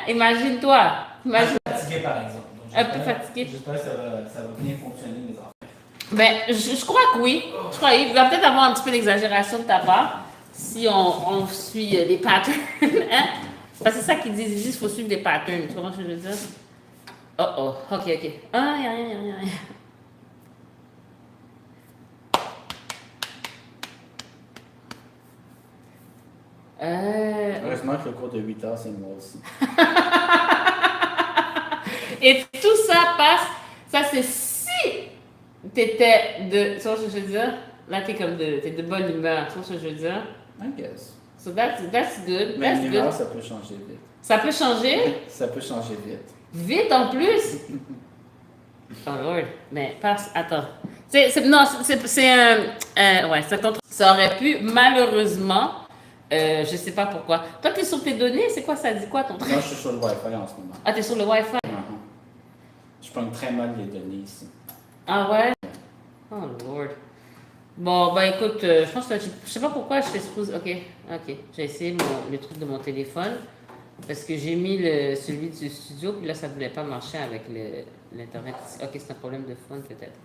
Imagine-toi. Je Imagine. suis fatigué, par exemple. Donc, Un peu fatigué. J'espère que ça va bien fonctionner, mes enfants. Ben, je crois que oui. Je crois qu'il va peut-être avoir un petit peu d'exagération de ta part si on suit les patterns. Hein? Parce que c'est ça qu'ils disent. Ils disent qu'il faut suivre les patterns. Tu comprends ce que je veux dire? Oh oh, ok, ok. Ah, y a rien, y a rien, y a rien. Heureusement que le cours de 8 heures, c'est moi aussi. Et tout ça passe. Ça, c'est si t'étais de. Tu vois ce que je veux dire? Là, t'es de bonne humeur. Tu vois ce que je veux dire? I guess. So that's good. Mais That's l'humeur, good. ça peut changer vite. Ça peut changer Ça peut changer vite. vite en plus. Oh Lord. Mais passe. Attends. Non, c'est un. Ouais, ça aurait pu, malheureusement. Je sais pas pourquoi. Toi, t'es sur tes données, c'est quoi ça dit quoi ton truc? Moi, je suis sur le Wi-Fi en ce moment. Ah, t'es sur le Wi-Fi? Je prends très mal les données ici. Ah ouais? Oh Lord. Bon, ben écoute, je pense que je sais pas pourquoi je fais supposé. Ok, j'ai essayé le truc de mon téléphone parce que j'ai mis celui du studio, puis là, ça voulait pas marcher avec l'Internet. Ok, c'est un problème de phone peut-être.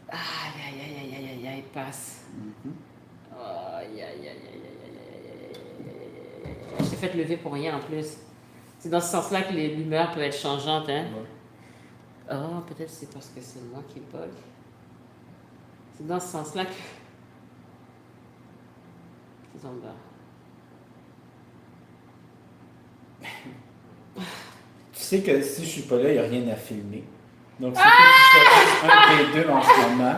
Aïe, aïe, aïe, aïe, aïe, aïe, aïe, passe. Aïe, aïe, aïe, aïe, aïe, aïe, aïe, aïe. Je t'ai fait lever pour rien en plus. C'est dans ce sens-là que l'humeur peut être changeante, hein? Oh, peut-être c'est parce que c'est moi qui bug. C'est dans ce sens-là que. Ils ont peur. Tu sais que si je suis pas là, il n'y a rien à filmer. Donc, si je choisis un des deux en ce moment,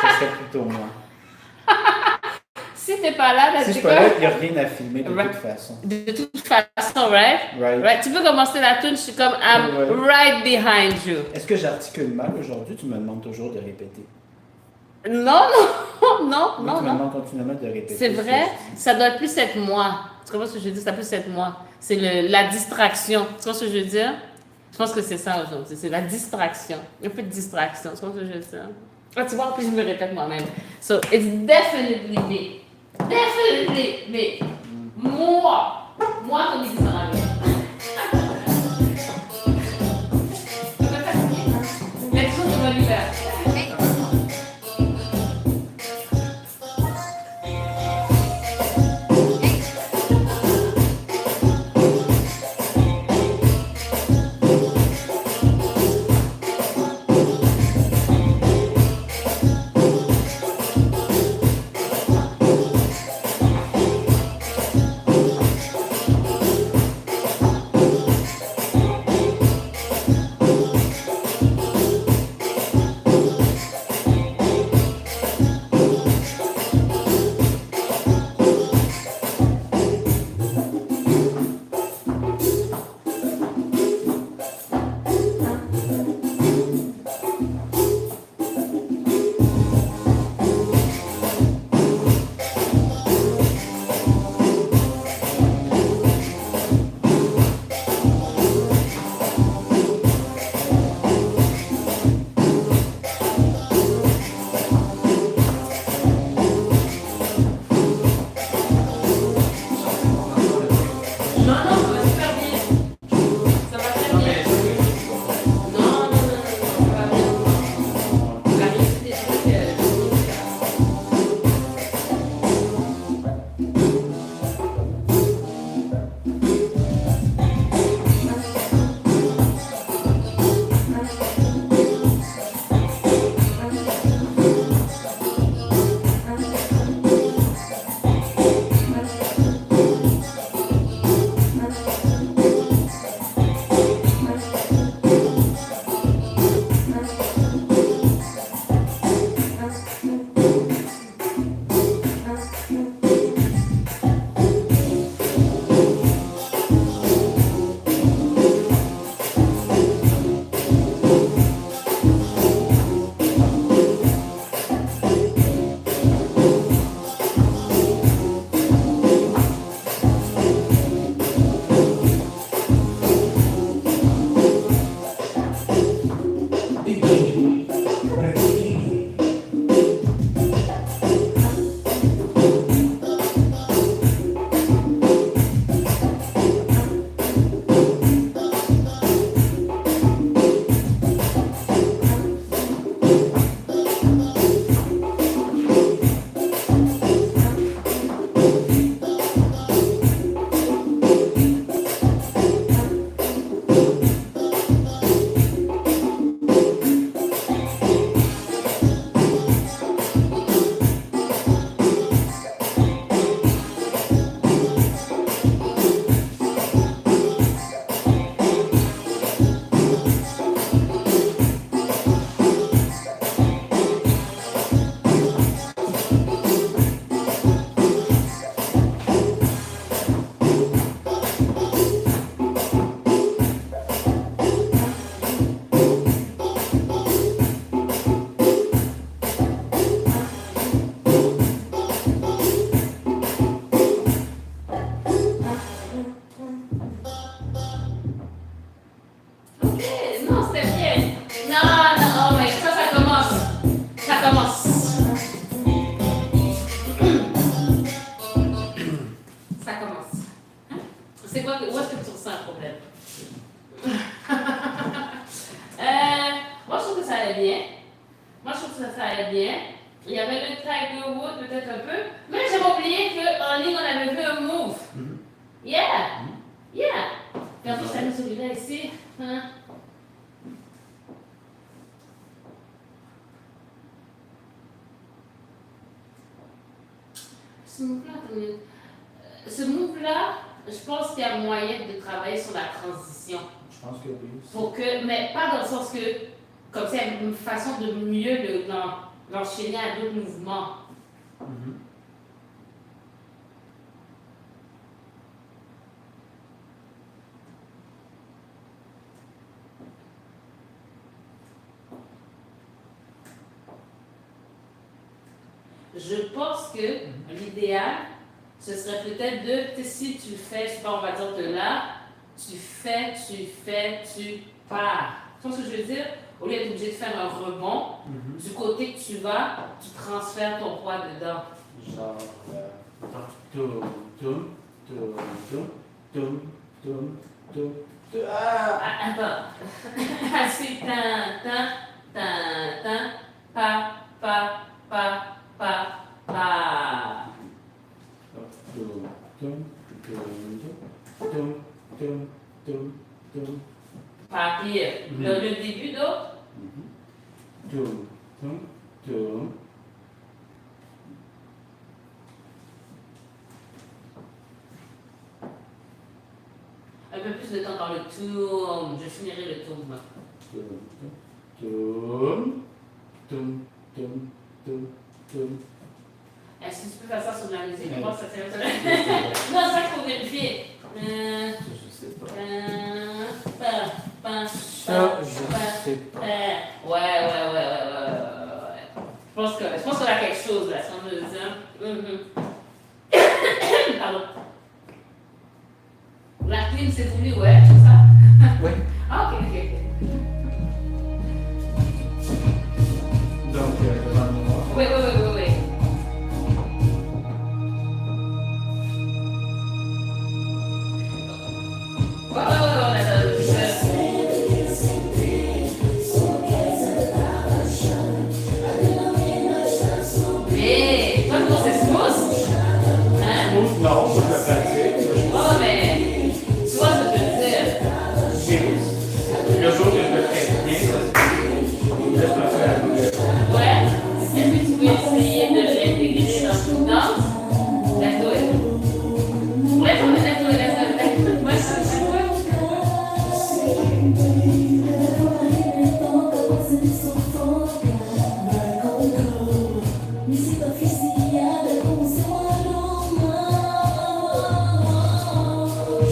ça serait plutôt moi. Si t'es pas là, Si je suis pas là, il n'y a rien à filmer de toute façon. De toute façon, right? Right. Tu peux commencer la tune, je suis comme I'm right behind you. Est-ce que j'articule mal aujourd'hui? Tu me demandes toujours de répéter. Non, Oui, tu me non. demandes continuellement de répéter. C'est vrai, ça doit plus être moi. Tu comprends ce que je veux dire? Ça doit plus être moi. C'est la distraction. Tu comprends ce que je veux dire? Je pense que c'est ça aujourd'hui. C'est la distraction. Un peu de distraction. Tu comprends ce que je veux dire? Ah, tu vois, en plus, je me répète moi-même. So, it's definitely me. Definitely me. Moi, comme ils disent en anglais. Mais toujours de bonne humeur. quoi, où est-ce que tu ressens un problème? Moi, je trouve que ça allait bien. Moi, je trouve que ça allait bien. Il y avait le Tiger Wood, peut-être un peu. Mais j'avais oublié qu'en ligne, on avait vu un move. Yeah! Yeah! Puis en plus, ça mis celui-là ici. Hein? Ce move-là, je pense qu'il y a moyen de travailler sur la transition. Je pense que oui. Pour que, mais pas dans le sens que, comme c'est une façon de mieux l'enchaîner à d'autres mouvements. Je pense que l'idéal, ce serait peut-être de, si tu fais, je sais pas, on va dire de là, tu pars. Tu vois ce que je veux dire? Au lieu d'être obligé de faire un rebond, du côté que tu vas, tu transfères ton poids dedans. Genre, toum, toum, toum, toum, toum, toum, toum, toum. Ah! Attends. Assez, pa. Toum, toum, toum, toum, toum, toum, toum. Pas pire. Le début d'autre. Toum, toum, toum. Un peu plus de temps dans le tour. Je finirai le tour. Toum, toum, toum, toum, toum. Est-ce que tu peux faire ça sur la musique? Je pense que ça serait non, ça qu'il faut vérifier. Je sais pas. Ça, je sais pas. Ouais. Je pense qu'on a quelque chose là, si on veut dire. Pardon. La clim, c'est voulu, ouais, c'est ça? Oui. Ah, ok. Donc, devant moi. Oui. Mais, toi, comment c'est smooth? Hein? Non, je le pratique. Oh, mais, tu vois ce que je veux dire? Le jour que je le fais bien, laisse-moi faire. Ouais? Est-ce que tu peux essayer de l'intégrer dans ton danse? Let's do it. Ouais, c'est quoi? Me sinto oficiada com o seu aroma.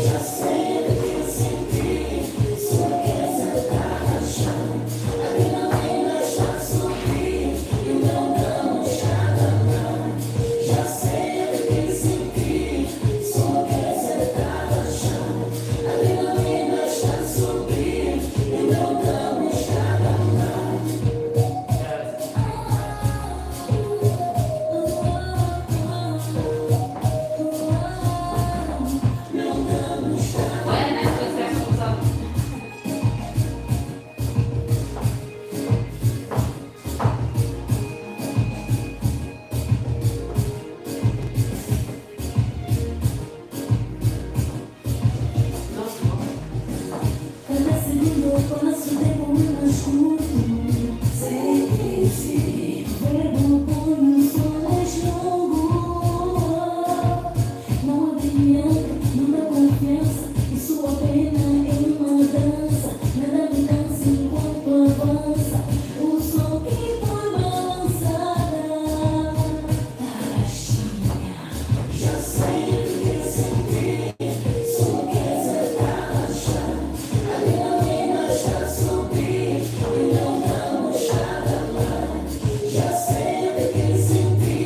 Já sei do que eu senti, sua queda tá rachando. A adrenalina está subindo e o meu não está não. Já sei do que eu senti, sua queda tá rachando. A adrenalina está subindo e o meu não está não. Ouais, la faire comme ça. Non, c'est bon. Cada segundo passo devo me escuto. Sei que se verbo põe o sol é jogo. Não adianta, não dá confiança. Isso apenas é uma dança. Nada me cansa enquanto avança. O som que foi balançada. Tarraxinha, já sei do que eu senti. Sua queda tá rachando. A adrenalina está subindo e não damos nada mais. Já sei do que eu senti,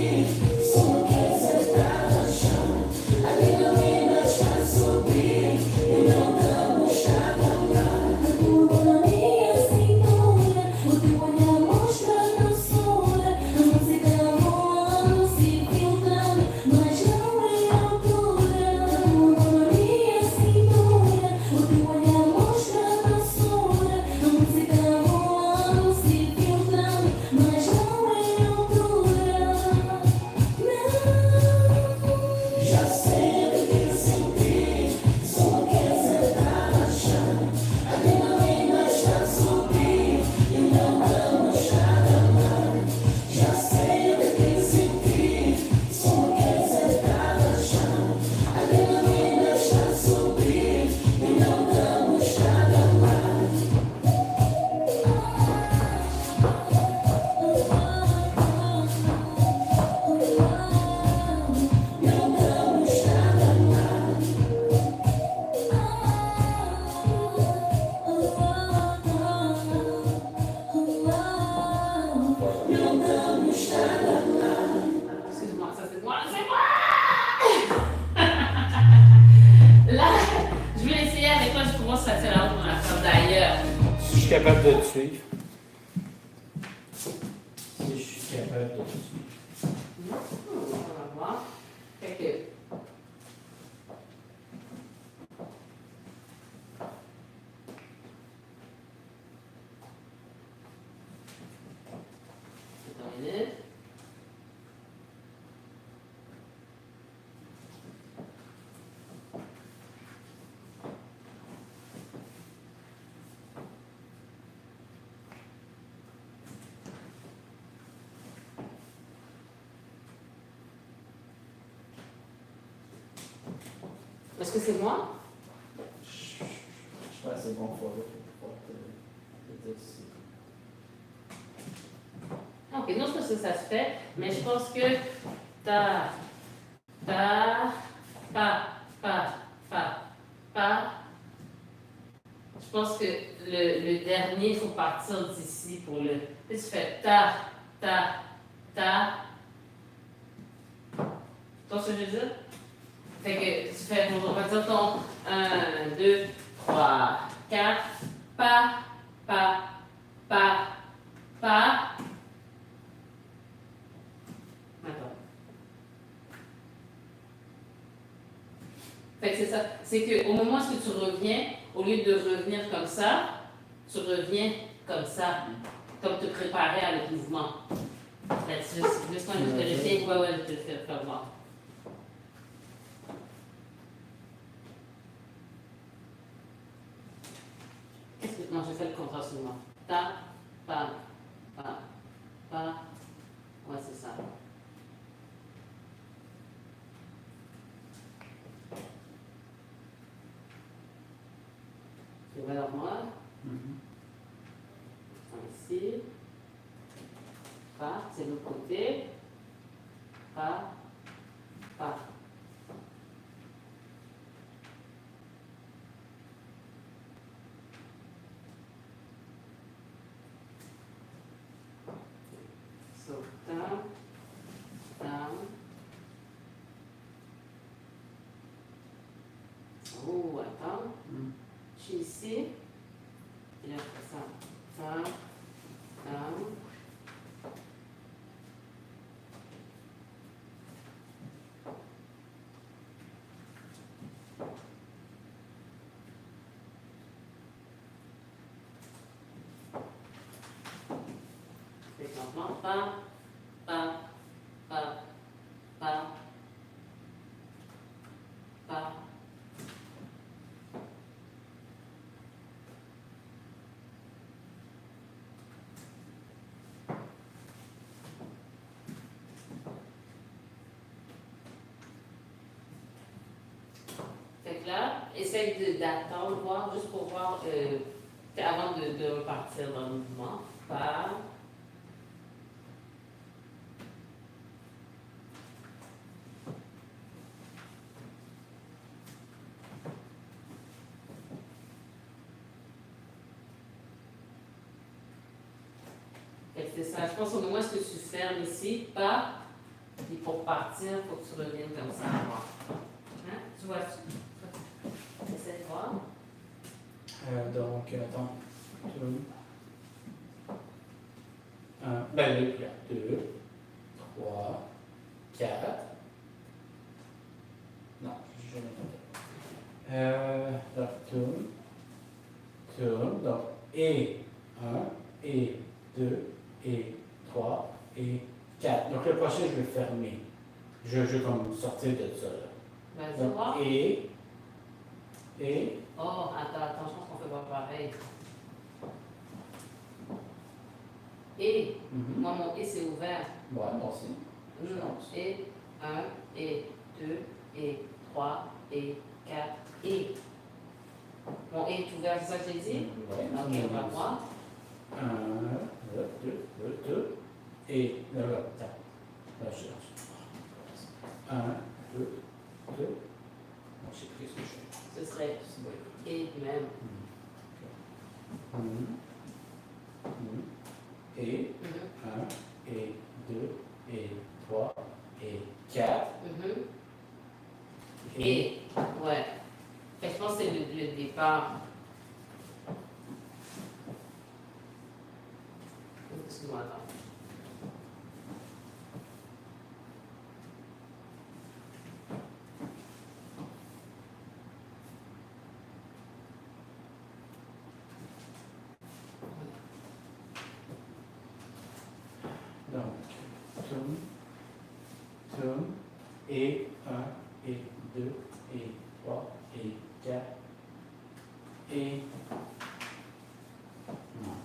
sua queda tá rachando. A adrenalina está subindo e não veux l'essayer avec toi juste pour voir si ça tient la route dans la salle d'ailleurs. Si je suis capable de te suivre. Si je suis capable de te suivre. On va voir. Fait que. C'est terminé. Est-ce que c'est moi? Je suis pas assez bon pour pouvoir te dire si. Ok, non, ça se fait, mais je pense que ta, pa, pa. Je pense que le dernier, il faut partir d'ici pour le. Tu fais ta. Tu vois ce que je veux dire? Fait que tu fais, on va dire ton 1, 2, 3, 4, pa. Attends. Fait que c'est ça. C'est qu'au moment où tu reviens, au lieu de revenir comme ça, tu reviens comme ça, comme te préparer à le mouvement. Laisse-moi juste vérifier. Ouais, je te le fais voir. Non, je fais le contraire seulement. Ta, pa. Ouais, c'est ça. Tu vois normal. Ici. Pa, c'est l'autre côté. Pa. So, down. Oh, attends. Je suis ici. Et là, je fais ça. Down. Fait que maintenant, pa. Fait que là, essaye d'attendre, voir, juste pour voir, avant de repartir dans le mouvement. Pa. C'est ça. Je pense au moment où tu fermes ici, pas, et pour partir, il faut que tu reviennes comme ça. Hein? Tu vois, essaie de voir. Donc, attends. Ben oui, 2, 3, 4. Non, je vais donc, tourne. Donc, et 1, et 2, et 3, et 4. Donc, le prochain, je vais fermer. Je vais comme sortir de ça. Là. Vas-y, voir. Et. Oh, attends, je pense qu'on fait pas pareil. Et, moi, mon et c'est ouvert. Ouais, moi aussi. Non, et 1, et 2, et 3, et 4, et. Mon et est ouvert, c'est ça que j'ai dit? Oui. Ok, on va voir. 1, 2, et là, je cherche. 1, 2. Bon, j'ai pris ce que je fais. Ce serait et même. Et 1, et 2, et 3, et 4. Et, ouais. Je pense que c'est le départ. Excuse-moi, attends. Donc, tourne, tourne, et 1, et 2, et 3, et 4, et... Non.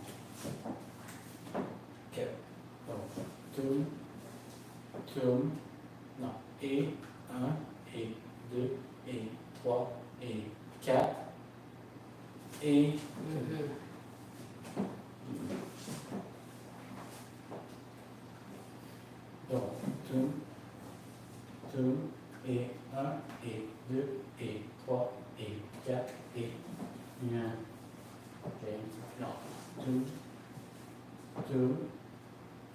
Ok. Donc, tourne, tourne, non, et 1, et 2, et 3, et 4, et... Donc, tourne, tourne, et 1, et 2, et 3, et 4, et 1. Ok, non, tourne, tourne,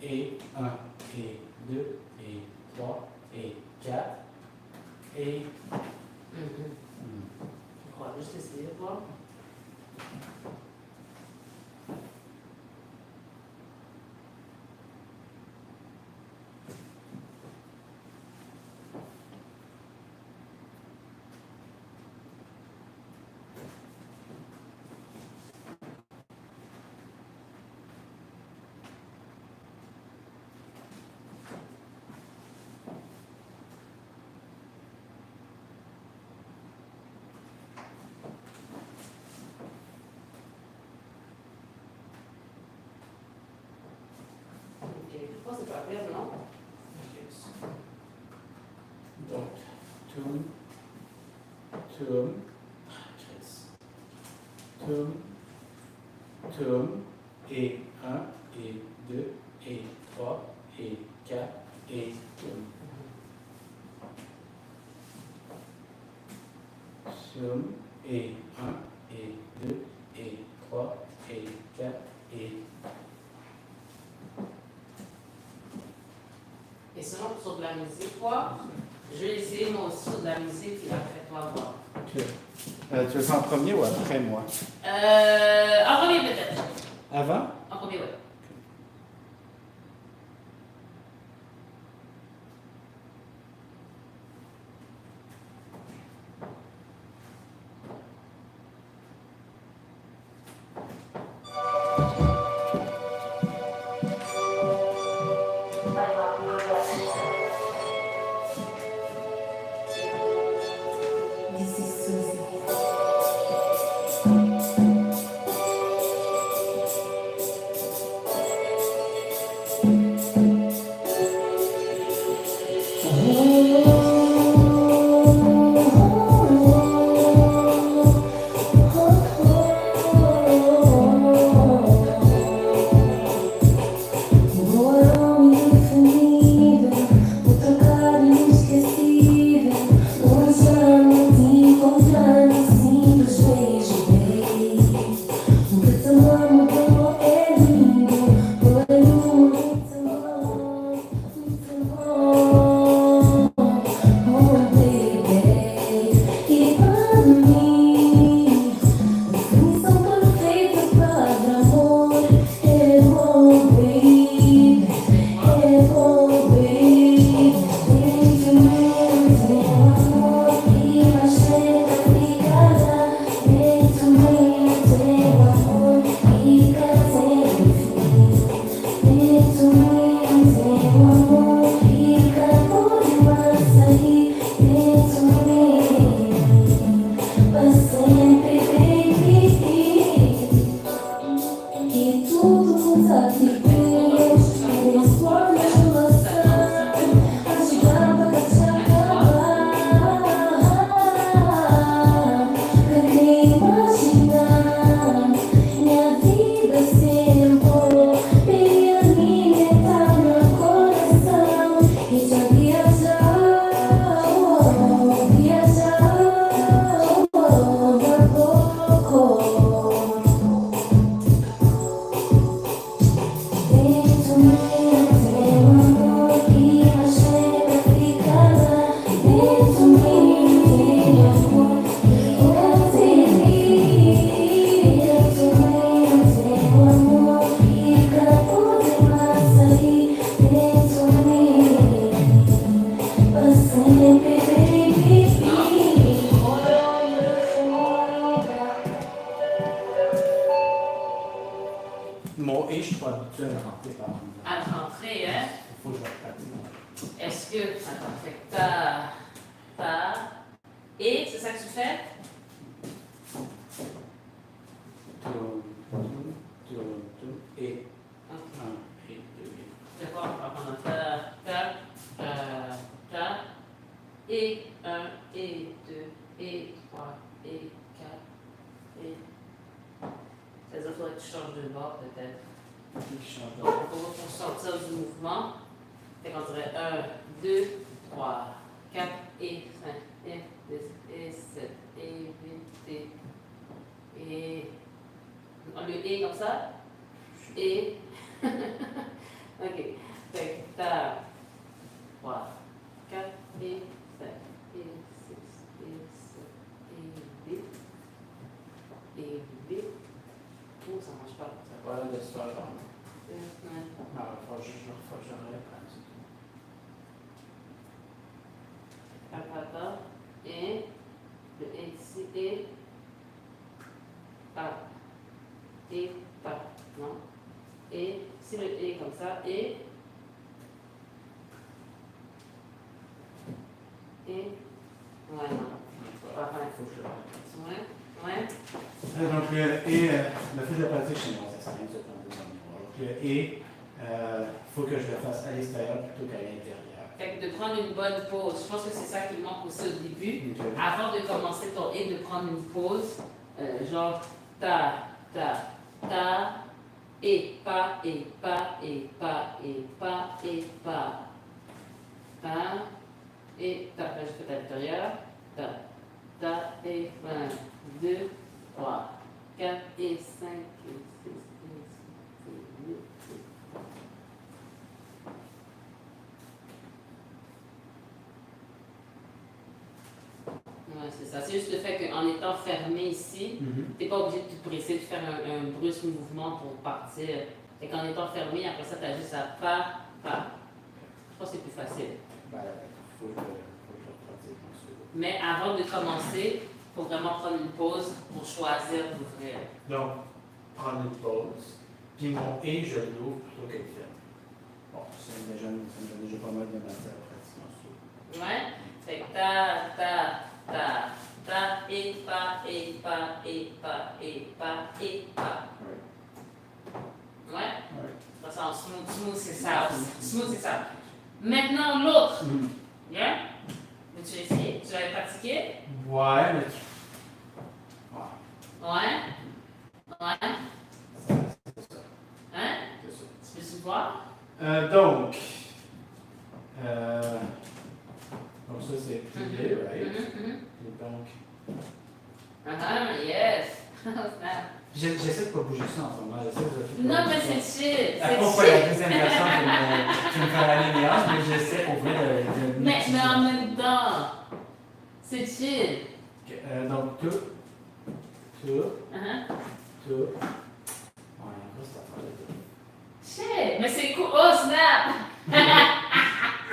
et 1, et 2, et 3, et 4, et... Je crois juste essayer de voir. Ok, je pense que c'est pas clair, non? Donc, tourne, tourne, Chris. Tourne, tourne, et 1, et 2, et 3, et 4, et tourne. Tourne, et 1, et 2, et 3, et 4, et... Et sinon, sur de la musique, quoi, je vais essayer moi aussi sur de la musique et après toi voir. Ok. Tu veux ça en premier ou après moi? En premier peut-être. Avant? En premier, ouais. This is Susie. mon et, je suis pas habitué à le rentrer par là. À rentrer, hein? Il faut que je le pratique. Est-ce que. Attends, fait que ta. Et, c'est ça que tu fais? Et Ok. 1 et 2. C'est quoi? On va prendre ta. Et 1, et 2, et 3, et 4, et. C'est-à-dire qu'il faudrait que tu changes de bord, peut-être. Pour sortir du mouvement. Fait qu'on dirait 1, 2, 3, 4, et 5, et 10, et 7, et 8, et. On le et comme ça. Et. Ok. Fait que t'as 3, 4, et 5, et 6, et 7, et 8. Et 8. Oh, ça marche pas. Ça Voilà, de ce temps-là. ouais. Ah, il faut que je reprenne. Papa, et le et ici, et pas. Et pas. Non. Et si le et comme ça, et. Ouais, non. Voilà, il faut que je le reprenne. Ouais. Donc, le et, la fiche de pratique chez moi, ça s'arrête dans le deuxième miroir. Donc, le et, il faut que je le fasse à l'extérieur plutôt qu'à l'intérieur. Fait que de prendre une bonne pause. Je pense que c'est ça qui manque aussi au début. Ok. Avant de commencer ton et, de prendre une pause. Genre ta, et pas, et pas, et pas, et pas, et pas. Ta, et ta. Là, je fais à l'intérieur. Ta, et 1, 2, 3, 4, et 5, et 6, et 7, et 8. Ouais, c'est ça. C'est juste le fait qu'en étant fermé ici, tu n'es pas obligé de te presser de faire un brusque mouvement pour partir. Et qu'en étant fermé, après ça, tu as juste à pas. Je pense que c'est plus facile. Ben, il faut que je le pratique ensuite. Mais avant de commencer, il faut vraiment prendre une pause pour choisir d'ouvrir. Donc, prendre une pause, puis mon et, je l'ouvre plutôt que le ferme. Bon, ça me donne déjà pas mal de matière à pratiquer ensuite. Ouais? Fait que ta, et pas, et pas, et pas, et pas, et pas. Oui. Ouais? Oui. Ça sent smooth, c'est ça. Smooth, c'est ça. Maintenant, l'autre. Yeah? Veux-tu essayer? Tu l'avais pratiqué? Ouais, mais tu. Ouais, Ouais? c'est ça. Hein? C'est ça. Tu peux-tu voir? Donc, ça c'est plié, right? Et donc, Yes! j'essaie de pas bouger ça en ce moment. J'essaie de. Non, mais c'est chill! À C'est propos chill! la deuxième version qui me fait la nuance, mais j'essaie pour vrai de. Mais en même temps, c'est chill! Donc, tout. Uh-huh. Ouais, encore cette affaire de tout. Shit! Mais c'est cool! Oh, snap!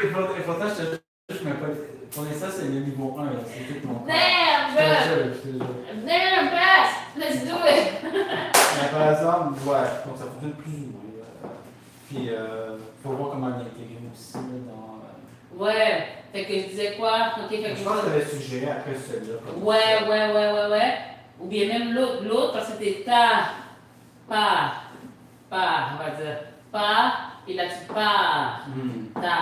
Et pourtant, je mets pas. Pour l'instant, c'est le niveau 1, c'est tout mon corps. Damn, Je te bro! jure, je te jure. Damn, pass! Let's do it! Mais par exemple, ouais, donc ça fonctionne plus ou moins. Puis, faut voir comment l'intégrer aussi là, dans. Ouais! Fait que je disais quoi? Ok, fait que Je pense que tu avais suggéré après celui-là. Ouais. Ou bien même l'autre, parce que c'était ta, pas, on va dire, pas, et là tu pars, ta.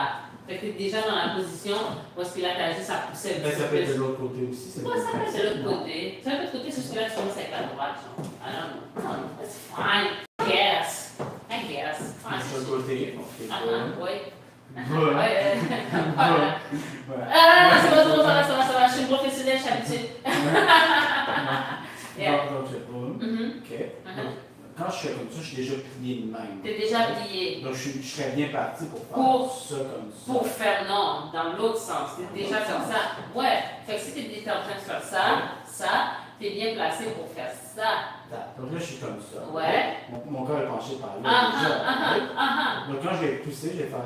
Fait que t'es déjà dans la position où est-ce que là t'as juste à pousser un Mais petit ça peu peut être de plus. l'autre côté aussi. Ouais, ça peut être de l'autre côté. Ça peut être de l'autre côté, c'est juste que là tu commences avec la droite, genre. I don't know. That's fine. I guess. De l'autre côté. Ok. Ouais. Bon. Ouais. Ouais. Ah, c'est bon, ça va. Je suis professionnelle, je suis habituée. Yeah. Donc, c'est bon. Ok. Donc, quand je fais comme ça, je suis déjà plié de même. T'es déjà plié. Donc, je serais bien parti pour faire Pour- ça comme ça. Pour faire non, dans l'autre sens. T'es déjà comme ça. Ouais. Fait que si t'es déjà en train de faire ça, t'es bien placé pour faire ça. Donc là, je suis comme ça. Ouais. Mon corps est penché par là. Ah, déjà. Donc quand je vais pousser, je vais faire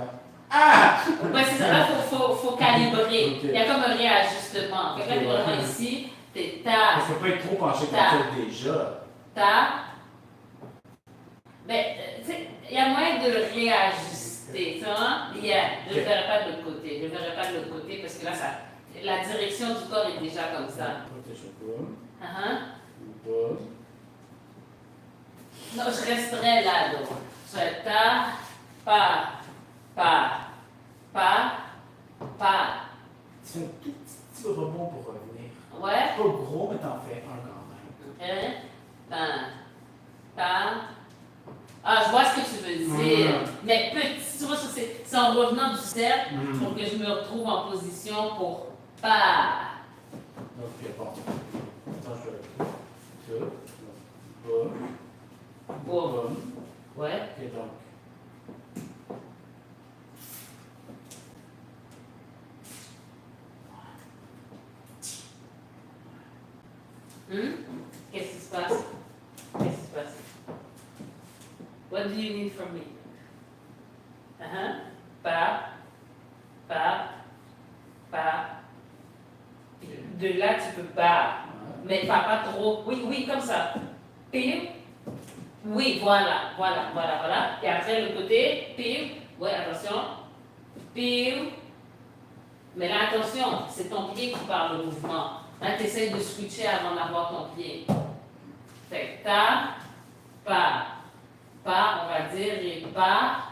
Ah! Ouais, c'est ça. Là, faut calibrer. Ok. Il y a comme un réajustement. Fait que là, t'es vraiment ici. T'es Il ne faut pas être trop penché comme ça déjà. Ben, tu sais, il y a moyen de le réajuster, tu vois? Je ne le verrai pas de l'autre côté. Je ne le verrai pas de l'autre côté parce que là, la direction du corps est déjà comme ça. Uh-huh. Non, je resterai là, donc. Je serai ta, pas, C'est un tout petit rebond pour revenir. ouais, Pas gros, mais t'en fais un quand même. ta. Ah, je vois ce que tu veux dire. Mais petit, tu vois, c'est en revenant du cercle pour que je me retrouve en position pour pas. Donc, bon. Attends, je vais tout. Boum. Boum. Ouais. Et donc. Qu'est-ce qui se passe? Qu'est-ce qui se passe? What do you need from me? Pas. De là, tu peux pas. Mais pas trop. Oui, comme ça. Pile. Oui, voilà. Et après, le côté, pile. Oui, attention. Pile. Mais là, attention, c'est ton pied qui parle le mouvement. Là, tu essaies de switcher avant d'avoir ton pied. Fait que pas, on va dire, et pas,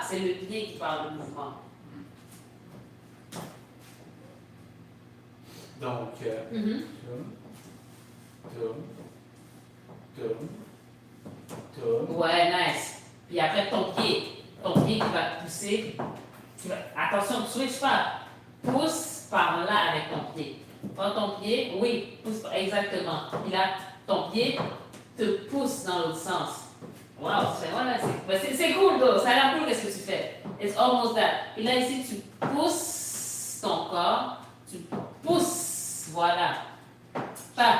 c'est le pied qui parle le mouvement. Donc, Ouais, nice. Puis après, ton pied qui va te pousser. Attention, ne switch pas. Pousse par là avec ton pied. Prends ton pied, oui, pousse, exactement. Puis là, ton pied te pousse dans l'autre sens. Wow, c'est cool, though. Ça a l'air cool, qu'est-ce que tu fais. It's almost that. Puis là, ici, tu pousses ton corps, tu pousses, voilà. Pas.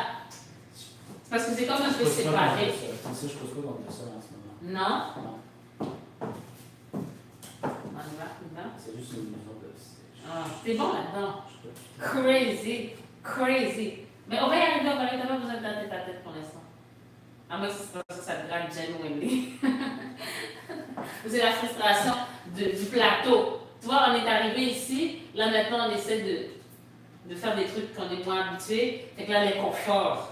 Parce que c'est comme un peu séparé. C'est ça, je pose pas contre ça en ce moment. Non? Non. On y va. C'est juste une mesure de stage. Ah, t'es bon là-dedans. Crazy. Mais on va y arriver, t'as pas besoin de ta tête pour l'instant. À moins que ça te drague genuinely. C'est la frustration du plateau. Tu vois, on est arrivé ici, là maintenant on essaie de faire des trucs qu'on est moins habitués. Fait que là, l'inconfort,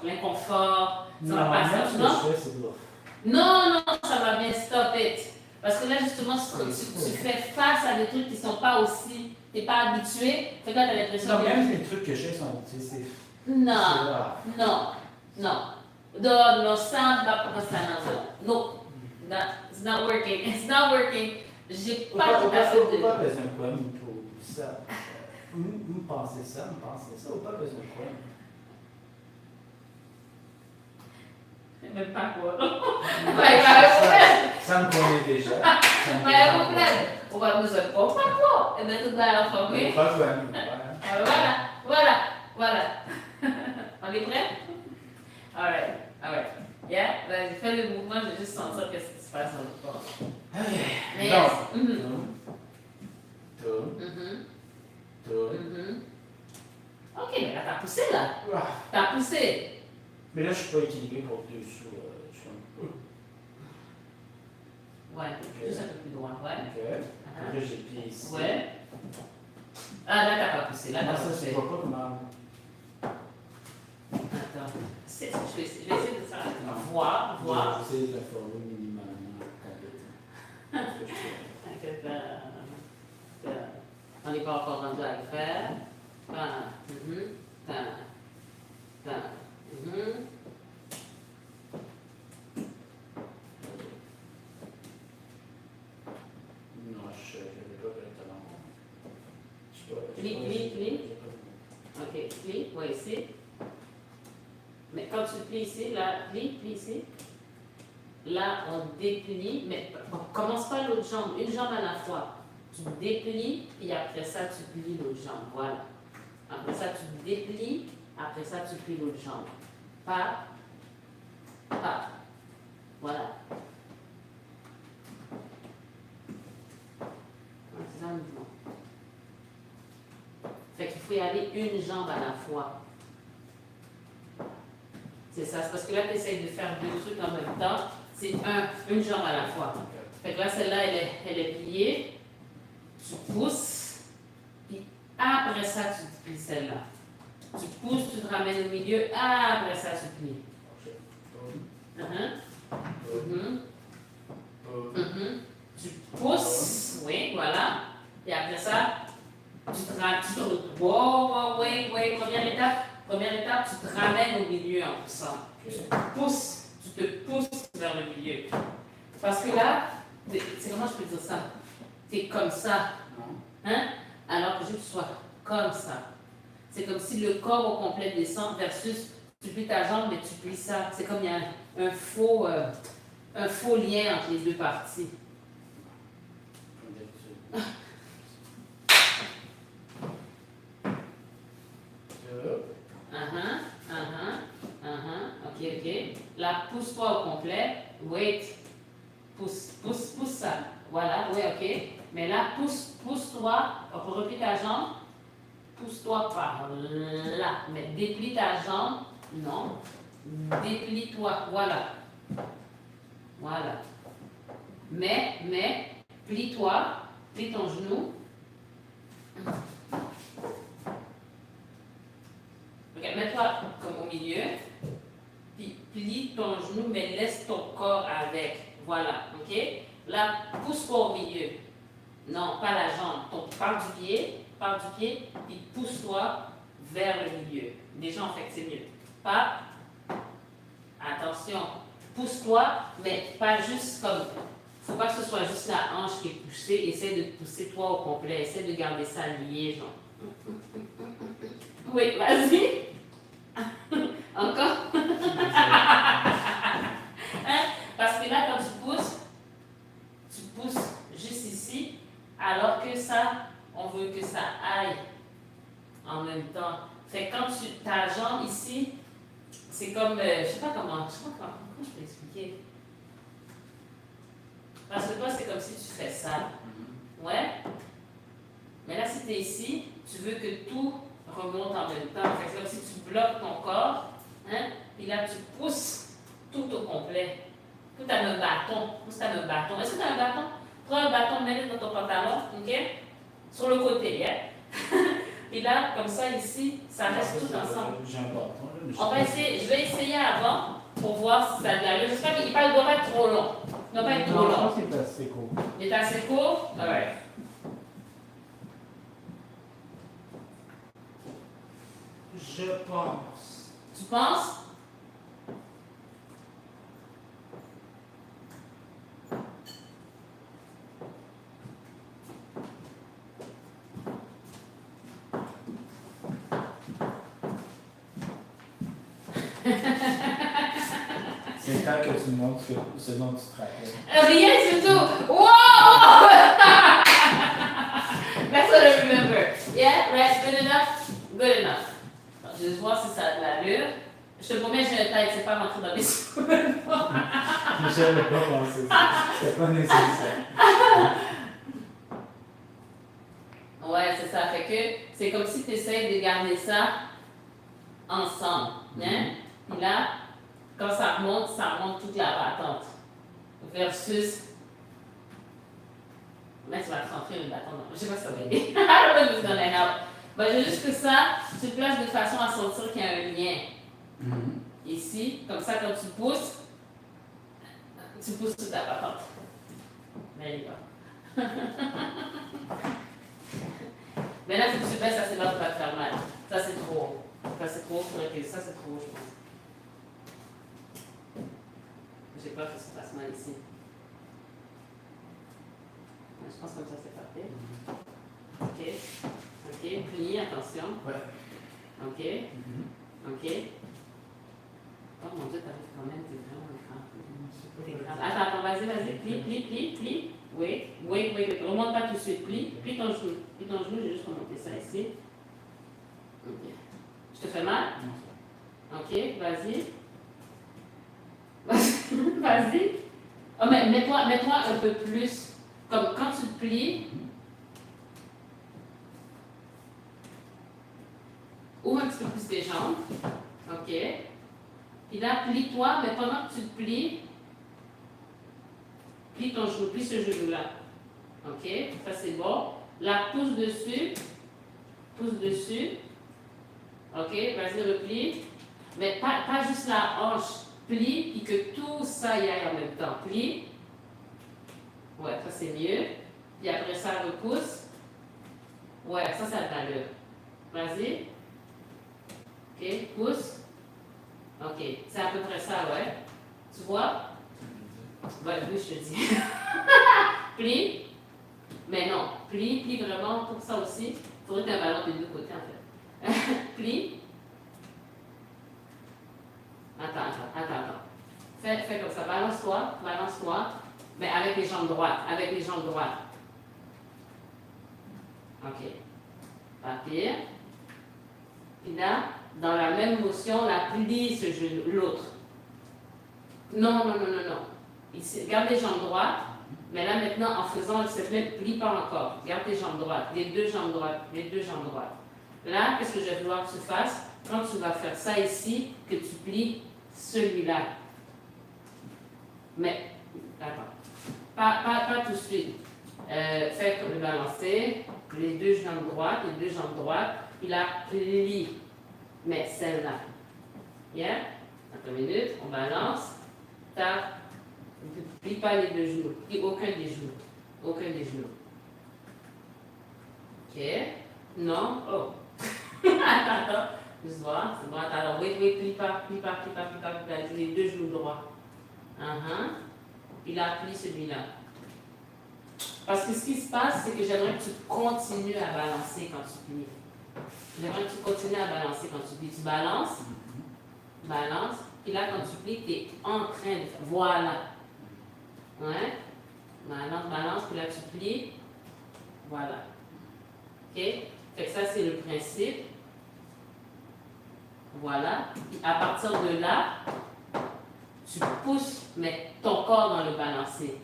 ça va pas ça. Ce que je fais, c'est de l'offre. Non, ça va bien, stop it. Parce que là, justement, tu fais face à des trucs qui sont pas aussi. T'es pas habitué. Fait que là, t'as l'impression Non, que. même les trucs que je fais sont. C'est Non, là. no, sound va pas ça, non. It's not working. J'ai pas tout à fait de. Pas besoin de quoi, pour ça. Me penser ça, ou pas besoin de quoi. Même pas quoi. Ça me connaît déjà. On va besoin de quoi, pas quoi. Et bien, tout va la former. Pas besoin. Voilà. On est prêt? Alright. Yeah, vas-y, fais le mouvement, je vais juste sentir qu'est-ce qui se passe dans le corps. Mais Ok, mais là, t'as poussé là. Mais là, je suis pas équilibré pour dessous. Je suis un peu. Ouais, juste un peu plus loin, ouais. Ok. Là, j'ai le pied ici. Ouais. Ah, là, t'as pas poussé, là, Ah, t'as ça, poussé. je vois pas comment. Attends, je vais essayer de faire voir. J'essaie de la former minimalement complètement. On n'est pas encore rendu à le faire. Non, je ne vais pas faire le talent. Plie. Ok, plie, ouais, ici. Mais quand tu plies ici, là, plie ici. Là, on déplie, mais on commence pas l'autre jambe, une jambe à la fois. Tu déplies, et après ça, tu plies l'autre jambe. Voilà. Après ça, tu déplies, après ça, tu plies l'autre jambe. Pas. Voilà. C'est ça le mouvement. Fait qu'il faut y aller une jambe à la fois. C'est ça, c'est parce que là, tu essaies de faire deux trucs en même temps. C'est une jambe à la fois. Fait que là, celle-là, elle est pliée. Tu pousses. Puis après ça, tu plies celle-là. Tu pousses, tu te ramènes au milieu. Après ça, tu plies. Tu pousses. Oui, voilà. Et après ça, tu te ramènes. Oui. Première étape, tu te ramènes au milieu en poussant. Tu te pousses vers le milieu. Parce que là, c'est comment je peux dire ça? C'est comme ça. Hein? Alors que je veux que tu sois comme ça. C'est comme si le corps au complet descend versus tu plies ta jambe, mais tu plies ça. C'est comme il y a un faux lien entre les deux parties. Ok. Là, pousse-toi au complet. Wait. Pousse ça. Voilà, oui, ok. Mais là, pousse-toi. On peut replier ta jambe. Pousse-toi par là. Mais déplie ta jambe. Non. Déplie-toi. Voilà. Mais, plie-toi. Plie ton genou. Ok, mets-toi comme au milieu. Puis plie ton genou, mais laisse ton corps avec. Voilà, ok? Là, pousse-toi au milieu. Non, pas la jambe. Pars du pied, puis pousse-toi vers le milieu. Déjà, en fait, c'est mieux. Pas. Attention. Pousse-toi, mais pas juste comme. Faut pas que ce soit juste la hanche qui est poussée. Essaie de pousser toi au complet. Essaie de garder ça lié, genre. Oui, vas-y. Encore? Hein? Parce que là, quand tu pousses juste ici, alors que ça, on veut que ça aille en même temps. Fait que quand ta jambe ici, c'est comme, je sais pas comment je peux expliquer. Parce que toi, c'est comme si tu fais ça. Ouais? Mais là, si tu es ici, tu veux que tout remonte en même temps. Fait que c'est comme si tu bloques ton corps, hein? Puis là, tu pousses tout au complet. Tout à un bâton. Est-ce que tu as un bâton? Prends un bâton, mets-le dans ton pantalon, ok? Sur le côté, hein? Et là, comme ça, ici, ça reste tout ensemble. J'ai un bâton, là, mais Je vais essayer avant pour voir si ça a de l'allure. J'espère qu'il ne doit pas être trop long. Il ne doit pas être trop Non, je long. pense qu'il est assez court. Il est assez court? Ouais. Je pense. Tu penses? C'est le temps que tu me montres ce dont tu te rappelles. Rien du tout. Wow! That's what I remember. Yeah, right, good enough? Good enough. Je vais voir si ça a de l'allure. Je te promets, j'ai une tête, c'est pas rentré dans les sous. Je n'avais pas pensé ça. C'était pas nécessaire. Ouais, c'est ça. Fait que c'est comme si tu essaies de garder ça ensemble. Hein? Puis là, quand ça remonte toute la battante. Versus. Là, tu vas te rentrer une battante. Je sais pas si ça va aider. I don't know if it's gonna help. Mais je veux juste que ça, tu te places de façon à sentir qu'il y a un lien. Ici, comme ça, quand tu pousses toute la battante. Là, il va. Mais là, si tu baisses, ça c'est là où tu vas te faire mal. Ça c'est trop. Ça c'est trop, ça c'est trop, je pense. J'ai peur que ça se passe mal ici. Je pense comme ça c'est parfait. Ok, plie, attention. Ouais. Ok. Oh mon Dieu, t'arrives quand même, t'es vraiment grand. Attends, vas-y, plie. Oui. Remonte pas tout de suite, plie ton genou, j'ai juste remonté ça ici. Ok. Je te fais mal? Ok, vas-y. Vas-y. Oh, mais mets-toi un peu plus. Comme quand tu te plies, ouvre un petit peu plus tes jambes. Ok. Puis là, plie-toi, mais pendant que tu te plies, Plie ton genou, plie ce genou-là. OK, ça c'est bon. Là, pousse dessus. Pousse dessus. OK, vas-y, replie. Mais pas juste la hanche. Plie, puis que tout ça y aille en même temps. Plie. Ouais, ça c'est mieux. Puis après ça, repousse. Ouais, ça a de l'allure. Vas-y. OK, pousse. OK, c'est à peu près ça, ouais. Tu vois? Ouais, oui, je te dis. Plie. Mais non, plie vraiment pour ça aussi. Il faudrait qu'un ballon des deux côtés, en fait. Plie. Attends. Fais comme ça. Balance-toi. Mais avec les jambes droites. OK. Papier. Puis là, dans la même motion, la plie ce genou, l'autre. Non. Ici, garde les jambes droites. Mais là, maintenant, en faisant, s'il te plaît, plie pas encore. Garde tes jambes droites. Les deux jambes droites. Là, qu'est-ce que je vais vouloir que tu fasses? Quand tu vas faire ça ici, que tu plies celui-là. Mais, attends. Pas tout de suite. Fais comme le balancer. Les deux jambes droites. Puis là, plie. Mais celle-là. Yeah? Attends une minute. On balance. Tac. Ne plie pas les deux genoux. Plie aucun des genoux. OK. Non. Oh. Attends. Juste voir. C'est bon. Attends. Oui. Plie pas. Les deux genoux droits. Puis là, plie celui-là. Parce que ce qui se passe, c'est que j'aimerais que tu continues à balancer quand tu plies. Tu balances. Puis là, quand tu plies, tu es en train de faire. Voilà. Ouais. Balance. Puis là, tu plies. Voilà. OK? Fait que ça, c'est le principe. Voilà. Puis à partir de là, tu pousses, mais ton corps dans le balancé.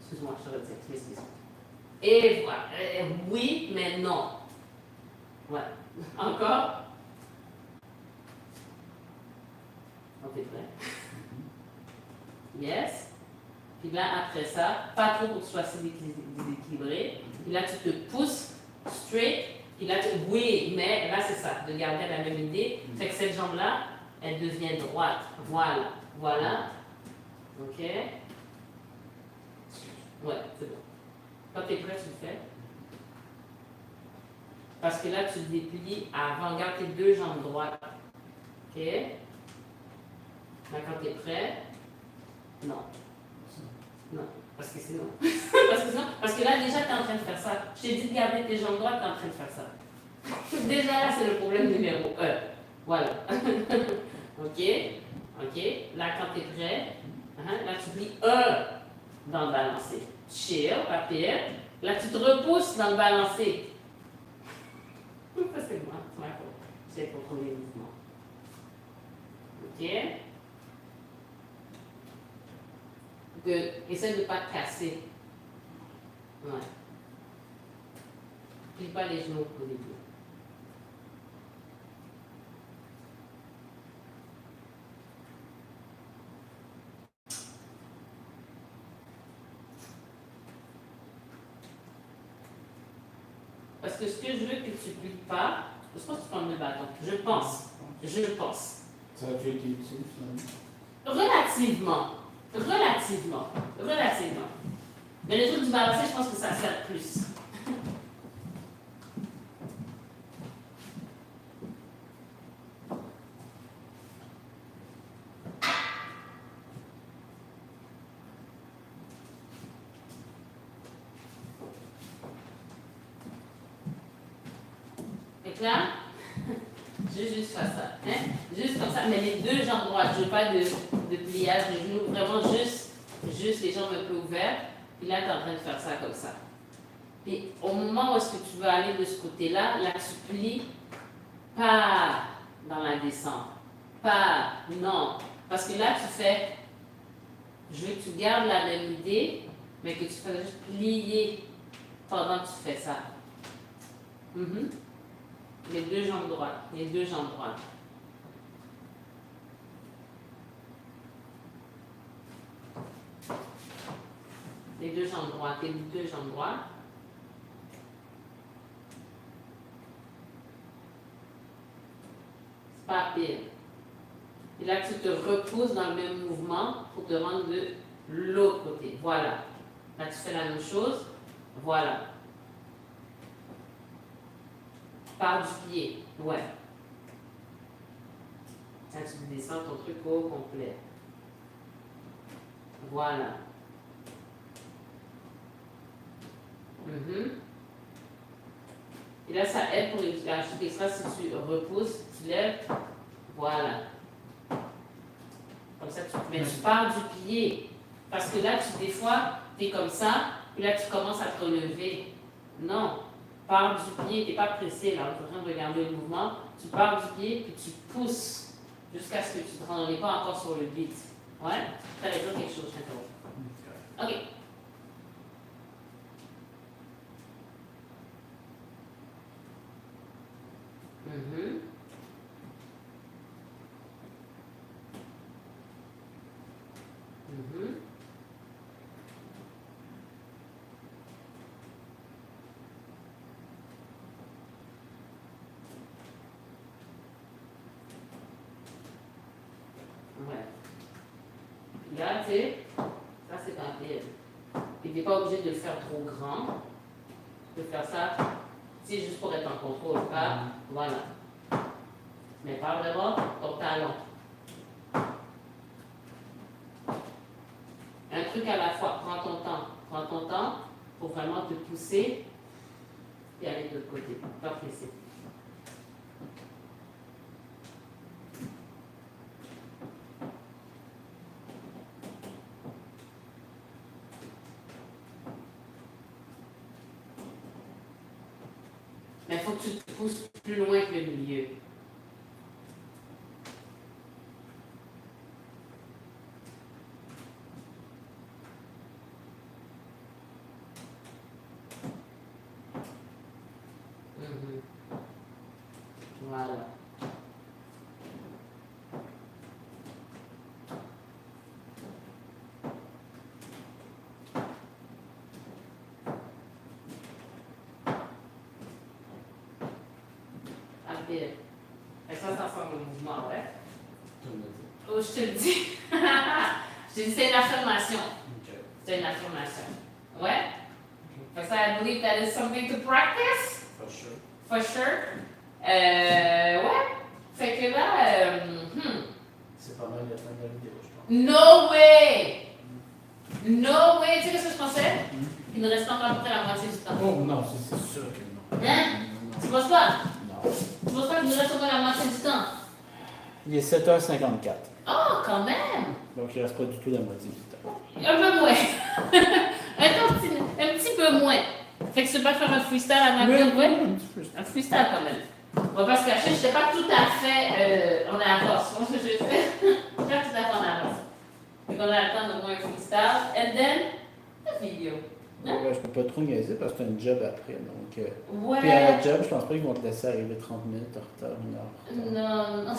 Excuse-moi, je te retire. Excuse. Et voilà. Oui, mais non. Voilà. Encore. On est prêt? Yes. Puis là, après ça, pas trop pour que tu sois assez déséquilibré. Puis là, tu te pousses straight. Puis là, oui, mais là, c'est ça, de garder la même idée. Fait que cette jambe-là, elle devient droite. Voilà. OK. Ouais, c'est bon. Quand tu es prêt, tu le fais. Parce que là, tu déplies avant. Garde tes deux jambes droites. OK. Là, quand tu es prêt, non. Parce que sinon. Parce que là, déjà, tu es en train de faire ça. Je t'ai dit de garder tes jambes droites, tu es en train de faire ça. Déjà, là, c'est le problème numéro 1. Voilà. OK. Là, quand tu es prêt, là, tu plies 1 dans le balancé. Chill, papier. Là, tu te repousses dans le balancé. Ça, c'est moi. C'est ma faute. J'ai contrôlé le mouvement. OK. Essaye de ne pas te casser. Ouais. Plie pas les genoux au début. Parce que ce que je veux que tu plies pas, je pense que tu prends le bâton. Je pense. Ça a fait utile, finalement. Relativement. Mais le truc du balancé, je pense que ça sert plus. Fait que là, je vais juste faire ça. Juste comme ça, mais les deux jambes droites. Je veux pas de pliage de genoux. Vraiment juste les jambes un peu ouvertes. Puis là, tu es en train de faire ça comme ça. Puis au moment où est-ce que tu veux aller de ce côté-là, là, tu plies pas dans la descente. Non. Parce que là, tu fais, je veux que tu gardes la même idée, mais que tu fasses juste plier pendant que tu fais ça. Les deux jambes droites. Les deux jambes droites, les deux jambes droites. C'est pas pire. Et là, tu te repousses dans le même mouvement pour te rendre de l'autre côté. Voilà. Là, tu fais la même chose. Voilà. Par du pied. Ouais. Là, tu descends ton truc au complet. Voilà. Et là, ça aide pour la chute extra si tu repousses, tu lèves. Voilà. Comme ça, mais tu pars du pied. Parce que là, des fois, tu es comme ça, puis là, tu commences à te relever. Non. Pars du pied, tu n'es pas pressé, là, tu es en train de regarder le mouvement. Tu pars du pied, puis tu pousses jusqu'à ce que tu te rendes. On n'est pas encore sur le beat. Ouais? Tu allais dire quelque chose, je t'interromps. OK. Ouais. Là, tu sais, ça c'est pas pire. Et tu n'es pas obligé de le faire trop grand. Tu peux faire ça, tu sais, juste pour être en contrôle. Pas, voilà. Mais pas vraiment ton talon. Un truc à la fois, prends ton temps. Prends ton temps pour vraiment te pousser et aller de l'autre côté. Pas presser. Mais il faut que tu te pousses plus loin que le milieu. Voilà. Fait ça ressemble au mouvement, ouais. Oh, je te le dis. Je te dis, c'est une affirmation. Okay. C'est une affirmation. Ouais. Fait ça, I believe that is something to practice. For sure. For sure. Ouais. Fait que là, C'est pas mal la fin de la vidéo, je pense. No way! No way! Tu sais ce que je pensais? Il nous reste encore à peu près la moitié du temps. Oh non, c'est sûr que non. Hein? Non. Tu penses pas? Non. Tu penses pas qu'il nous reste encore la moitié du temps? Il est 7h54. Oh, quand même! Donc il reste pas du tout la moitié du temps. Un peu moins. un petit peu moins. Fait que tu peux pas faire un freestyle avant de ouais? Un freestyle quand même. On va pas se cacher, je n'étais pas tout à fait en avance. Moi, ce que j'ai fait, je suis pas tout à fait en avance. Fait qu'on a le temps de voir un freestyle. And then, la vidéo. Ouais, je peux pas trop niaiser parce que c'est un job après. Donc, Ouais. puis à la job, je pense pas qu'ils vont te laisser arriver 30 minutes en retard, 1 heure. Non.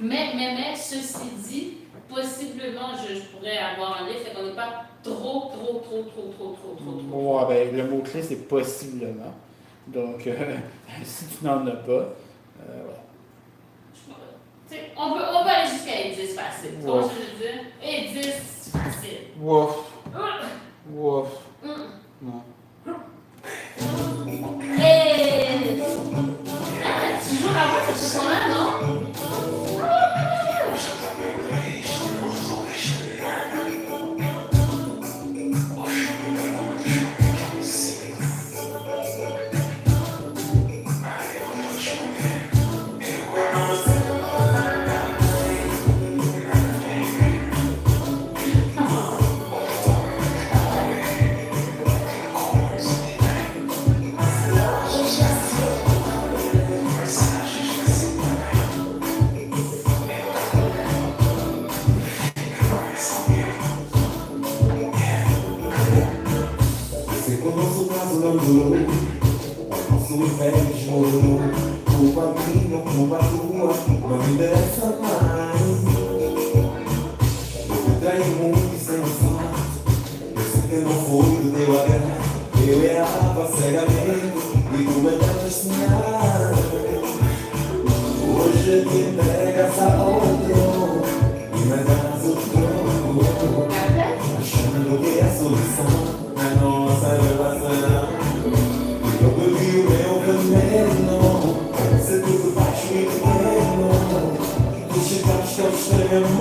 mais, ceci dit, possiblement, je pourrais avoir un livre, fait qu'on n'est pas trop. Ouais, ben, le mot-clé, c'est possiblement. Donc, si tu n'en as pas, voilà. On peut aller jusqu'à 10 facile. Tu vois Ouais. ce que je veux dire? Et 10 facile. Wouf. Wouf. Non. Et... Ah, tu joues la voix cette chanson-là, non? Você conoce o caso não durou, nosso inveja morou. Culpa minha, culpa tua, não me interessa mais. Eu me traí muito sem sorte, eu sei que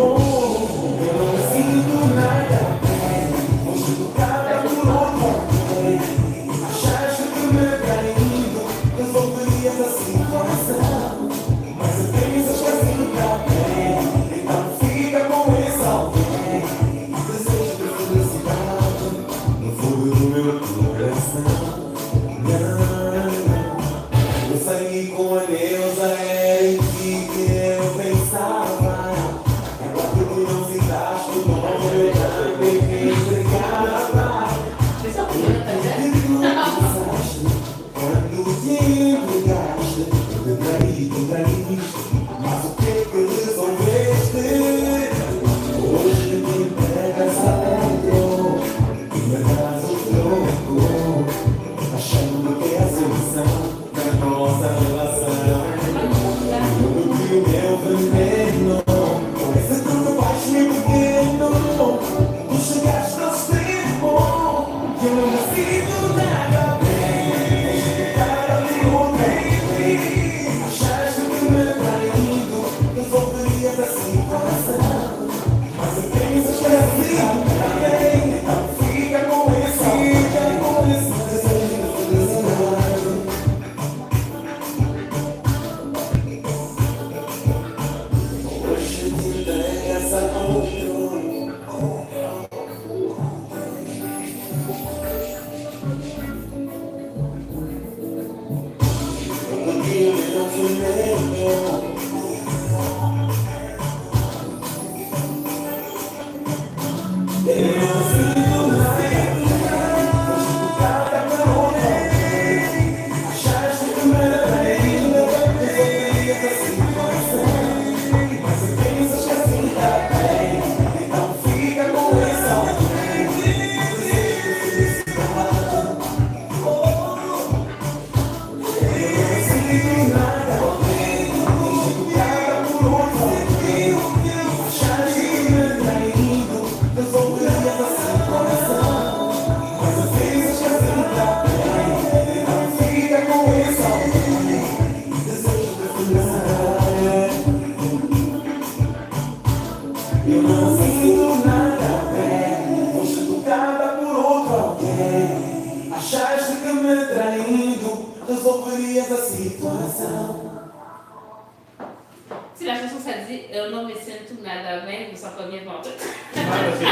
bom. Eu não sinto nada bem. Hoje tu cada por outro. Achaste que me traindo resolverias a situação. Mas eu tenho esquecido que tá bem. Então fica com esse alguém. Desejo de felicidade no fundo do meu coração. Eu saí com a Neuza, era em que eu pensava. Ela pegou não se acha o nome, eu também me entregava. Quando te entregaste, eu traí, mas o que resolveste? Hoje me entregas alegre, e me traz o troco, achando que é a solução da nossa relação. Eu vi o meu veneno, parece tanto baixo e pequeno. Tu chegaste ao extremo, que eu não sinto nada bem. Cara de bem, achaste que me traindo resolverias a situação. Mas eu tenho esquecido também, então fica com esse desejo de felicidade. Hoje te entregas a outro. Quando vi o meu veneno, eu não sinto nada. Hoje tu cada por outro. Achaste que me traindo resolverias a situação. Mas eu tenho esquecido bem. Então fica com esse alguém. Desejo de felicidade. Eu não sinto nada. Hoje tu cada por outro. Achaste que me traindo resolverias a situação. Mas eu tenho esquecido bem. Então fica com esse alguém. Desejo de felicidade. Eu não sinto nada bem. Hoje tu cada por outro alguém. Achaste que me traindo resolverias a situação. Si la chanson ça dit non mais c'est tout nada bem, vous sentez bien pour tout. Ah, parce que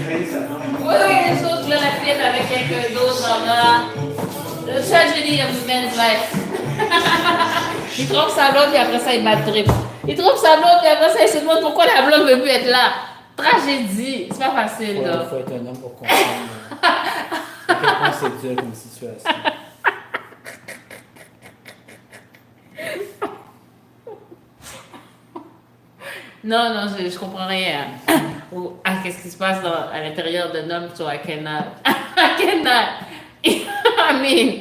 trahi, ça, non? Oui, oui, les choses, là, la fille est avec quelqu'un d'autre, genre là. Le tragedy of the man's life. Il trompe sa blonde, puis après ça, il bat le trip. Il trompe sa blonde, puis après ça, il se demande pourquoi la blonde ne veut plus être là. Tragédie, c'est pas facile, Il là. faut être un homme pour comprendre à quel point c'est dur comme situation. Non, non, je comprends rien. Ou, qu'est-ce qui se passe à l'intérieur d'un homme, so I cannot. I cannot. I mean,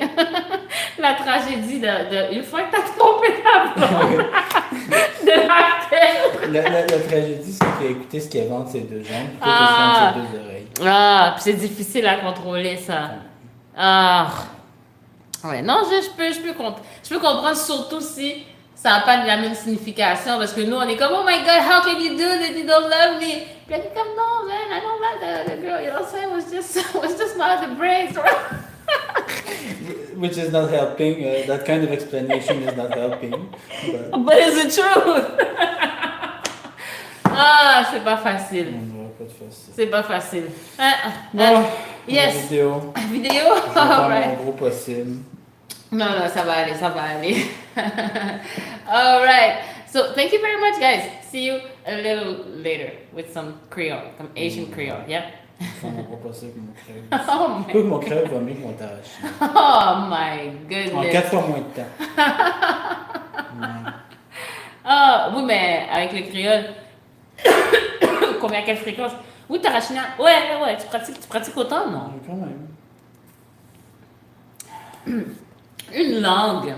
la tragédie une fois que t'as trompé ta blonde, de la tête. La tragédie, c'est qu'il a écouté ce qu'il invente ses deux jambes plutôt que ce qu'il invente ses deux oreilles. Ah, puis c'est difficile à contrôler, ça. Ah. Ouais, non, je peux comprendre, surtout si ça n'a pas la même signification, parce que nous, on est comme, oh my God, how can you do that? You don't love me. Puis elle est comme, non, man, I don't like the girl, you know what I'm saying? Was just not the brains. Which is not helping. That kind of explanation is not helping. But it's the truth. Ah, c'est pas facile. On n'aura pas de facile. C'est pas facile. Bon, Yes. vidéo. Vidéo? Je vais faire Alright. mon gros possible. Non, non, ça va aller, ça va aller. Alright. So, thank you very much, guys. See you a little later with some Creole, some Asian Creole, yeah? Je vais faire mon gros possible pour mon crève. Oh Je peux que mon crève va mieux que mon tâche. my En goodness. 4 fois moins de temps. Ouais. Ah, oui, mais avec le créole, combien, quelle fréquence? Oui, Tarachina, ouais, tu pratiques autant, non? Quand même. Une langue.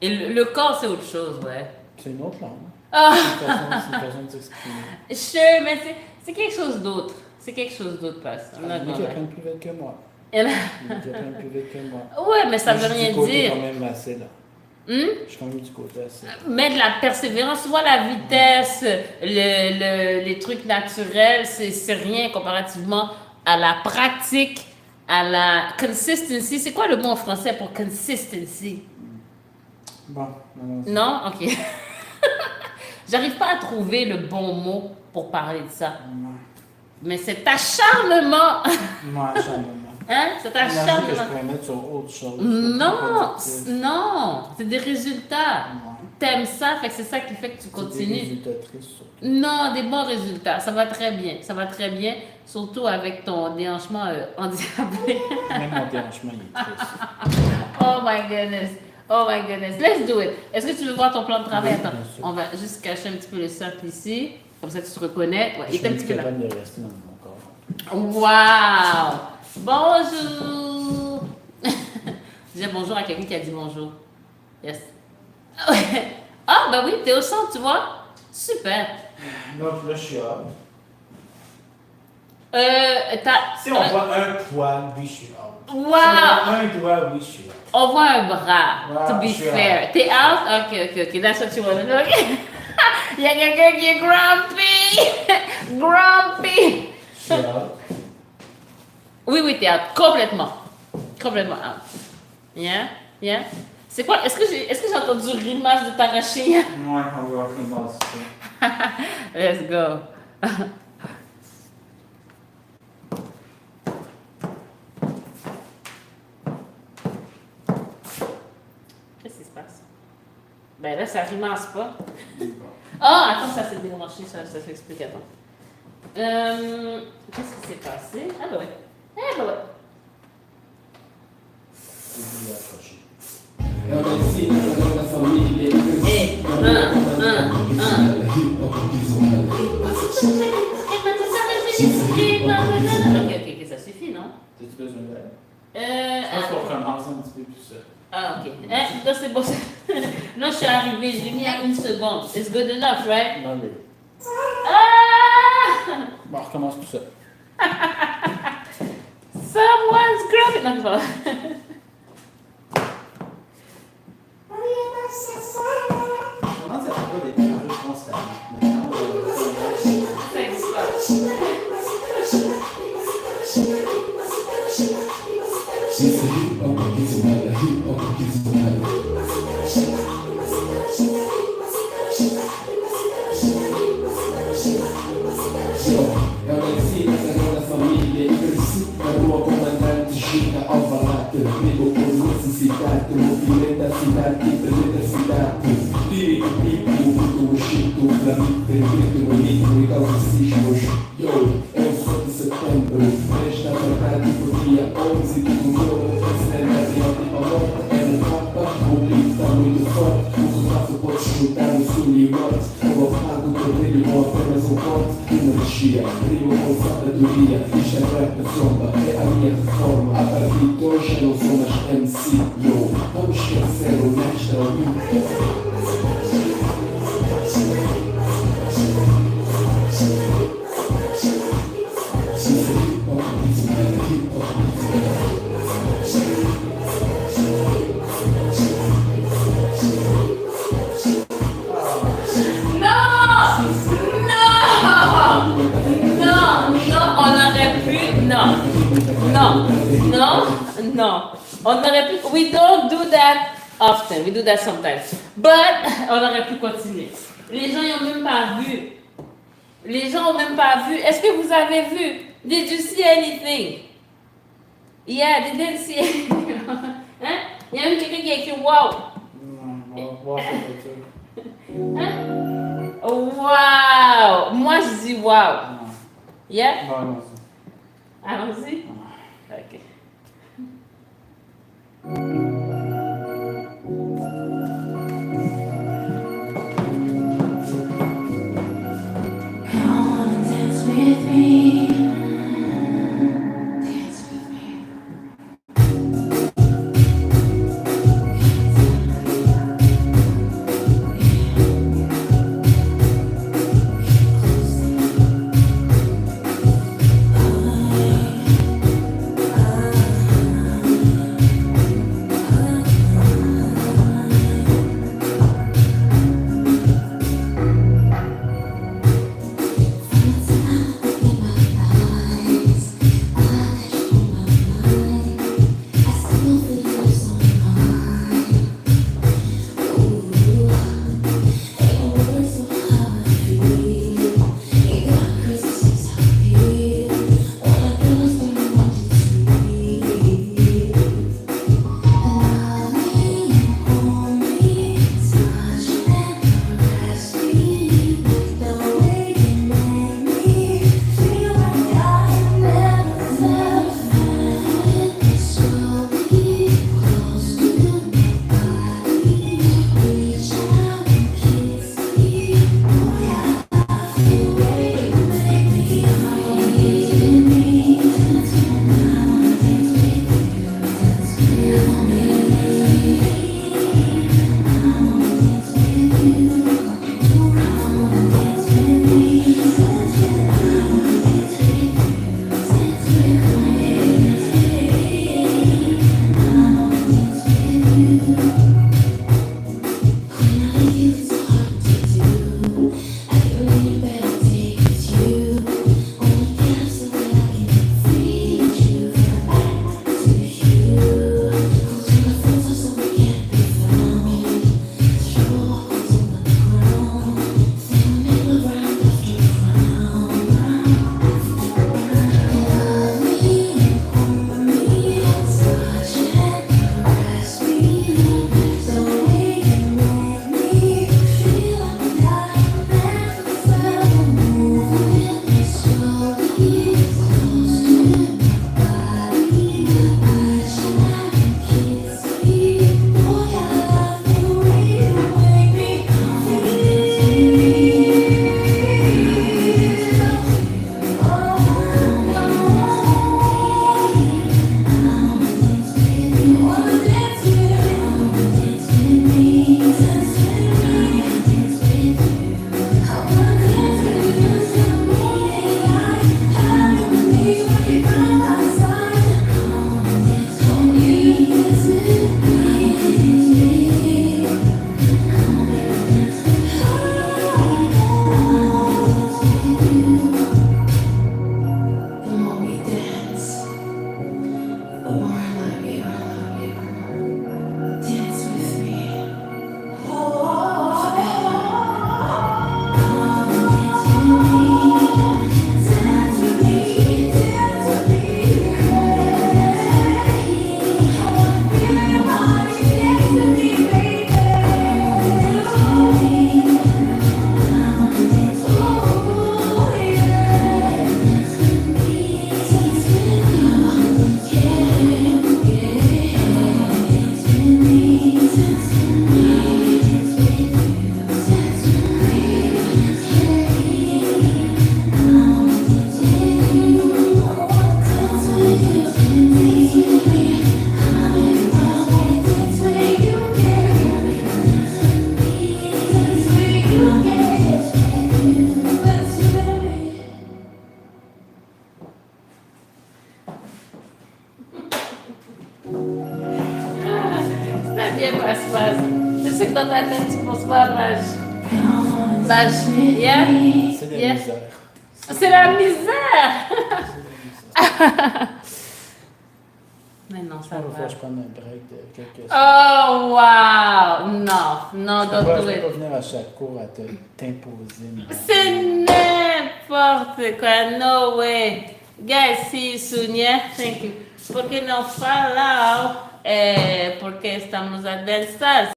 Et le corps, c'est autre chose, ouais. C'est une autre langue. Ah, C'est une façon de s'exprimer. sure, mais c'est quelque chose d'autre. C'est quelque chose d'autre, passe. Il y en a qui apprennent plus vite que moi. Il y en a- Il y en a qui apprennent plus vite que moi. Ouais, mais ça Moi, veut je suis rien du côté dire. quand même assez là. Je suis quand même du côté assez. Mais de la persévérance, tu vois, la vitesse, les trucs naturels, c'est rien comparativement à la pratique, à la consistency. C'est quoi le mot en français pour consistency? Bon, non, Non? Ok. J'arrive pas à trouver le bon mot pour parler de ça. Mais cet acharnement, moi, acharnement. hein? Cet L'énergie que je acharnement. pourrais mettre sur autre chose. Non, C'est non, c'est des résultats. Ouais. T'aimes ça, fait que c'est ça qui fait que tu C'est des continues. résultats tristes, surtout. Non, des bons résultats. Ça va très bien. Ça va très bien, surtout avec ton déhanchement handicapé. Même mon déhanchement, il est triste. Oh my goodness. Oh my goodness. Let's do it. Est-ce que tu veux voir ton plan de travail? Oui, Attends, bien sûr. on va juste cacher un petit peu le cercle ici. Comme ça, tu te reconnais. Ouais, Je il est un suis petit peu là. capable de rester dans mon corps. Wow! Bonjour! Dis bonjour à quelqu'un qui a dit bonjour. Yes. Ah, ben oui, t'es au centre, tu vois? Super. Donc là, je suis up. Si on voit un poil, oui, je suis out. Si on Wow! voit un doigt, oui, je suis out. On voit un bras, Wow, to be je suis fair. T'es out? Ok. That's what you want to know. Il y a quelqu'un qui est grumpy! Grumpy! Je suis out. Oui, t'es out. Complètement. Complètement out. Yeah? Yeah? C'est quoi? Est-ce que j'ai entendu rimage de t'arracher? Ouais, on va voir comment c'est. Let's go. Qu'est-ce qui se passe? Ben là, ça rimasse pas. Ah, attends, ça s'est débranché, ça s'explique, attends. Qu'est-ce qui s'est passé? Ah ben ouais. Ah ben ouais. Je vais accrocher. Ok, ça suffit, non? T'as-tu besoin d'aide? Ah, Je pense qu'on commence un petit peu plus ça. ah, ok. Là, c'est bon. Là, je suis arrivée, j'ai mis à 1 seconde. It's good enough, right? Non, mais. Ah! Bon, on recommence tout ça. Someone's grabbing. Non, c'est pas vrai. Je commence à avoir des paroles constamment. Maintenant, Ça existe pas. cidade, movimento da cidade, representa a cidade. Lírico, pico, o Chico, pra mim, perfeito, no ritmo e causa sismos. Yo, é o sol de setembro, esta verdade por dia 11, tudo meu, representa de ontem para morte. É um mapa, o grito está muito forte, o relato pode escutar no sul e norte. Colocado por brilho com apenas um corte, energia, rimo com sabedoria, isto é rap da sombra, é a minha reforma. A partir de hoje eu não sou mais MC, yo, vamos esquecer o nesta Non, on aurait pu. We don't do that often. We do that sometimes. But on aurait pu continuer. Les gens n'ont même pas vu. Les gens n'ont même pas vu. Est-ce que vous avez vu? Did you see anything? Yeah, they didn't see anything. Hein? Il y a même quelqu'un qui a écrit wow. Non, on va voir ça peut-être. Hein? Wow. Moi, je dis wow. Non. Yeah? Non, non, Allons-y. Ok. Come on and dance with me. Dance with me. dans ta tête, tu penses pas à Maj. Maj, yeah? C'est la Yeah. misère. C'est la misère! Mais non, ça Il faut va. que je prenne un break de quelques Oh, wow! Non, non, Je don't peux do pas it. venir à chaque cours à t'imposer. C'est n'importe quoi. No way. Guys, see you soon, yeah? Thank you. Porque não falar, porque estamos a dançar.